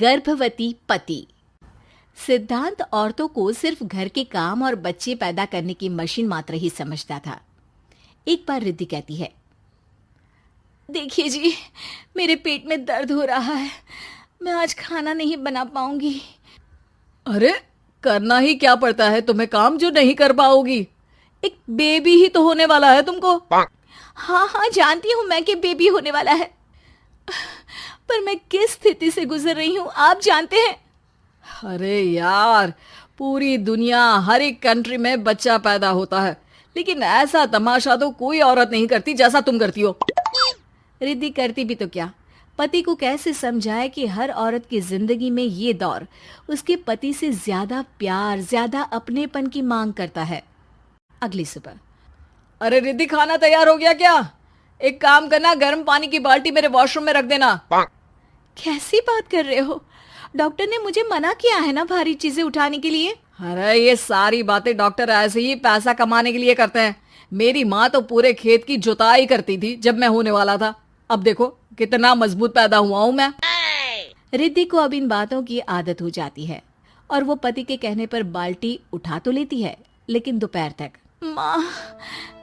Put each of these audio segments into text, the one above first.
गर्भवती पति। सिद्धांत औरतों को सिर्फ घर के काम और बच्चे पैदा करने की मशीन मात्र ही समझता था। एक बार रिद्धि कहती है, देखिए जी, मेरे पेट में दर्द हो रहा है, मैं आज खाना नहीं बना पाऊंगी। अरे करना ही क्या पड़ता है तुम्हें काम जो नहीं कर पाओगी? एक बेबी ही तो होने वाला है तुमको। हाँ हाँ, जानती हूँ मैं कि बेबी होने वाला है, पर मैं किस स्थिति से गुजर रही हूँ आप जानते हैं। अरे यार, पूरी दुनिया हर एक कंट्री में बच्चा पैदा होता है, लेकिन ऐसा तमाशा तो कोई औरत नहीं करती जैसा तुम करती हो। रिद्धि करती भी तो क्या, पति को कैसे समझाए कि हर औरत की जिंदगी में ये दौर उसके पति से ज्यादा प्यार, ज्यादा अपनेपन की मांग करता है। अगली सुबह, अरे रिद्धि, खाना तैयार हो गया क्या? एक काम करना, गर्म पानी की बाल्टी मेरे वॉशरूम में रख देना। कैसी बात कर रहे हो? डॉक्टर ने मुझे मना किया है ना भारी चीजें उठाने के लिए। अरे ये सारी बातें डॉक्टर ऐसे ही पैसा कमाने के लिए करते हैं। मेरी माँ तो पूरे खेत की जुताई करती थी जब मैं होने वाला था। अब देखो कितना मजबूत पैदा हुआ हूँ मैं। रिद्धि को अब इन बातों की आदत हो जाती है और वो पति के कहने पर बाल्टी उठा तो लेती है, लेकिन दोपहर तक। माँ,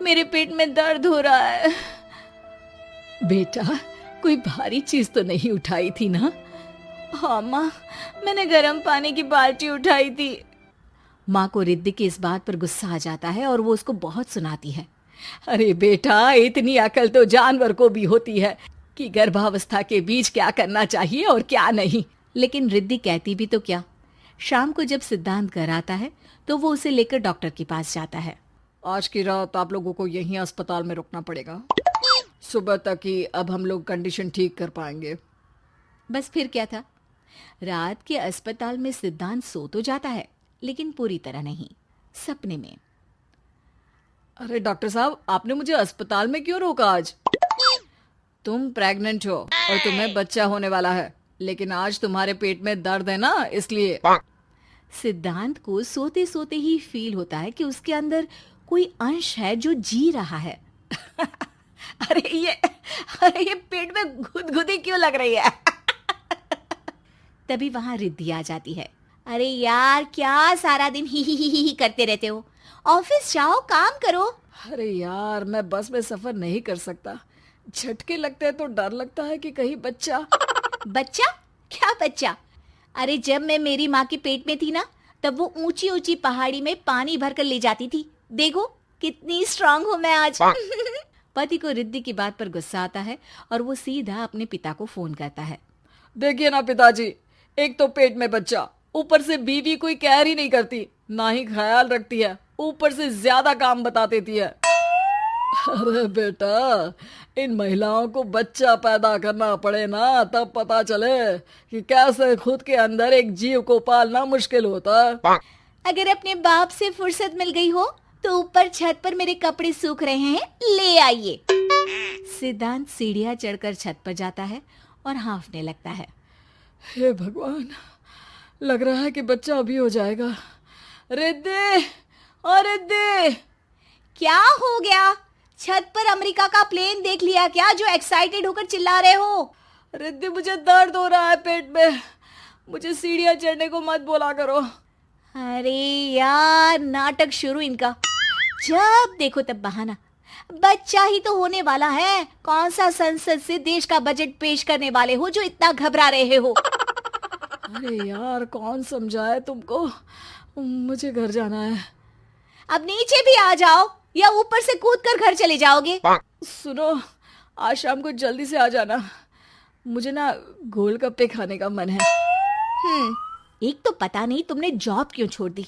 मेरे पेट में दर्द हो रहा है। बेटा, कोई भारी चीज तो नहीं उठाई थी ना? हाँ माँ, मैंने गर्म पानी की बाल्टी उठाई थी। माँ को रिद्धि की इस बात पर गुस्सा आ जाता है और वो उसको बहुत सुनाती है। अरे बेटा, इतनी अकल तो जानवर को भी होती है कि गर्भावस्था के बीच क्या करना चाहिए और क्या नहीं। लेकिन रिद्धि कहती भी तो क्या। शाम को जब सिद्धांत घर आता है तो वो उसे लेकर डॉक्टर के पास जाता है। आज की रात आप लोगों को यहीं अस्पताल में रुकना पड़ेगा, सुबह तक ही अब हम लोग कंडीशन ठीक कर पाएंगे। बस फिर क्या था, रात के अस्पताल में सिद्धांत सो तो जाता है, लेकिन पूरी तरह नहीं, सपने में। अरे डॉक्टर साहब, आपने मुझे अस्पताल में क्यों रोका आज? तुम प्रेग्नेंट हो और तुम्हें बच्चा होने वाला है, लेकिन आज तुम्हारे पेट में दर्द है ना, इसलिए। सिद्धांत को सोते सोते ही फील होता है कि उसके अंदर कोई अंश है जो जी रहा है। अरे ये पेट में गुदगुदी क्यों लग रही है? तभी वहां रिद्धि आ जाती है। अरे यार, क्या सारा दिन ही करते रहते हो? ऑफिस जाओ, काम करो। अरे यार, मैं बस में सफर नहीं कर सकता। झटके लगते हैं तो डर लगता है कि कहीं बच्चा। बच्चा? क्या बच्चा? अरे जब मैं मेरी माँ के पेट में थी ना, तब वो ऊंची ऊंची पहाड़ी में पानी भरकर ले जाती थी। देखो कितनी स्ट्रांग हूँ मैं आज। पति को रिद्धि की बात पर गुस्सा आता है और वो सीधा अपने पिता को फोन करता है। देखिए ना पिताजी, एक तो पेट में बच्चा, ऊपर से बीवी कोई केयर ही नहीं करती, ना ही ख्याल रखती है, ऊपर से ज्यादा काम बता देती है। अरे बेटा, इन महिलाओं को बच्चा पैदा करना पड़े ना, तब पता चले कि कैसे खुद के अंदर एक जीव को पालना मुश्किल होता है। अगर अपने बाप से फुर्सत मिल गई हो तो ऊपर छत पर मेरे कपड़े सूख रहे हैं, ले आइए। सिद्धांत सीढ़ियां चढ़कर छत पर जाता है और हाँफने लगता है। हे भगवान, लग रहा है कि बच्चा अभी हो जाएगा। रिद्धि, ओ रिद्धि! क्या हो गया? छत पर अमेरिका का प्लेन देख लिया क्या जो एक्साइटेड होकर चिल्ला रहे हो? रिद्धि, मुझे दर्द हो रहा है पेट में, मुझे सीढ़ियां चढ़ने को मत बोला करो। अरे यार, नाटक शुरू इनका। जब देखो तब बहाना। बच्चा ही तो होने वाला है, कौन सा संसद से देश का बजट पेश करने वाले हो जो इतना घबरा रहे हो? अरे यार, कौन समझाए तुमको, मुझे घर जाना है। अब नीचे भी आ जाओ या ऊपर से कूदकर घर चले जाओगे? सुनो, आज शाम को जल्दी से आ जाना, मुझे ना गोलगप्पे खाने का मन है। एक तो पता नहीं तुमने जॉब क्यों छोड़ दी।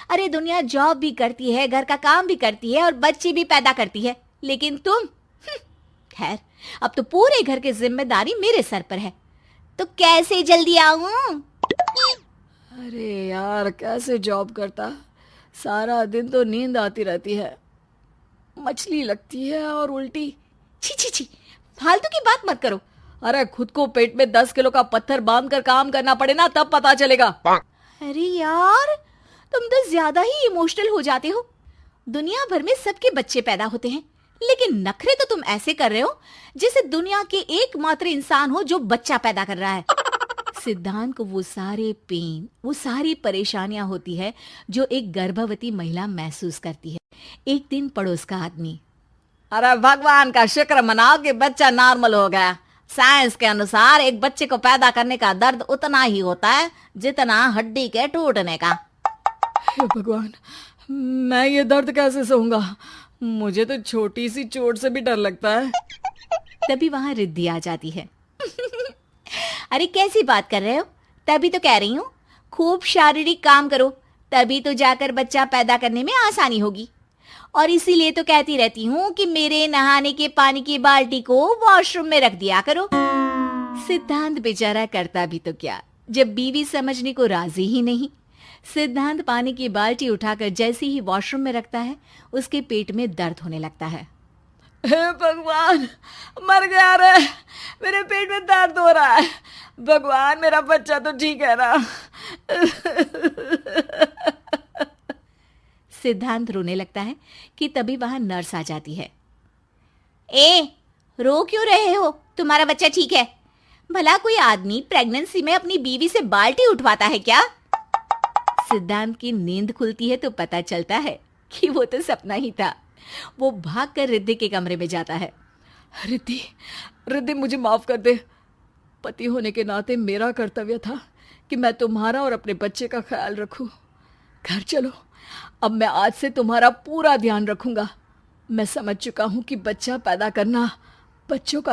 अरे दुनिया जॉब भी करती है, घर का काम भी करती है और बच्चे भी पैदा करती है, लेकिन तुम, खैर, अब तो पूरे घर की जिम्मेदारी मेरे सर पर है, तो कैसे जल्दी आऊं? अरे यार, कैसे जॉब करता, सारा दिन तो नींद आती रहती है, मछली लगती है और उल्टी। छी छी छी, फालतू की बात मत करो। अरे खुद को पेट में 10 किलो का पत्थर बांधकर काम करना पड़े ना, तब पता चलेगा। अरे यार, तुम तो ज्यादा ही इमोशनल हो जाते हो। दुनिया भर में सबके बच्चे पैदा होते हैं, लेकिन नखरे तो तुम ऐसे कर रहे हो जैसे दुनिया के एकमात्र इंसान हो जो बच्चा पैदा कर रहा है। सिद्धांत को वो सारे पेन, वो सारी परेशानियां होती है जो एक गर्भवती महिला महसूस करती है। एक दिन पड़ोस का आदमी, अरे भगवान का शुक्र मनाओ कि बच्चा नॉर्मल हो गया। साइंस के अनुसार एक बच्चे को पैदा करने का दर्द उतना ही होता है जितना हड्डी के टूटने का। हे भगवान, मैं ये दर्द कैसे सहूंगा? मुझे तो छोटी सी चोट से भी डर लगता है। तभी वहां रिद्धि आ जाती है। अरे कैसी बात कर रहे हो? तभी तो कह रही हूँ, खूब शारीरिक काम करो, तभी तो जाकर बच्चा पैदा करने में आसानी होगी। और इसीलिए तो कहती रहती हूँ कि मेरे नहाने के पानी की बाल्टी को वॉशरूम में रख दिया करो। सिद्धांत बेचारा करता भी तो क्या, जब बीवी समझने को राजी ही नहीं। सिद्धांत पानी की बाल्टी उठाकर जैसे ही वॉशरूम में रखता है, उसके पेट में दर्द होने लगता है। हे भगवान, मर गया रे, मेरे पेट में दर्द हो रहा है। भगवान, मेरा बच्चा तो ठीक है ना? सिद्धांत रोने लगता है कि तभी वहां नर्स आ जाती है। ए, रो क्यों रहे हो? तुम्हारा बच्चा ठीक है। भला कोई आदमी प्रेगनेंसी में अपनी बीवी से बाल्टी उठवाता है क्या? सिद्धांत की नींद खुलती है तो पता चलता है कि वो तो सपना ही था। वो भागकर रिद्धि के कमरे में जाता है। रिद्धि, रिद्धि, मुझे माफ कर दे। पति होने के नाते मेरा कर्तव्य था कि मैं तुम्हारा और अपने बच्चे का ख्याल रखूं। घर चलो, अब मैं आज से तुम्हारा पूरा ध्यान रखूंगा। मैं समझ चुका हूं कि बच्चा पैदा करना बच्चों का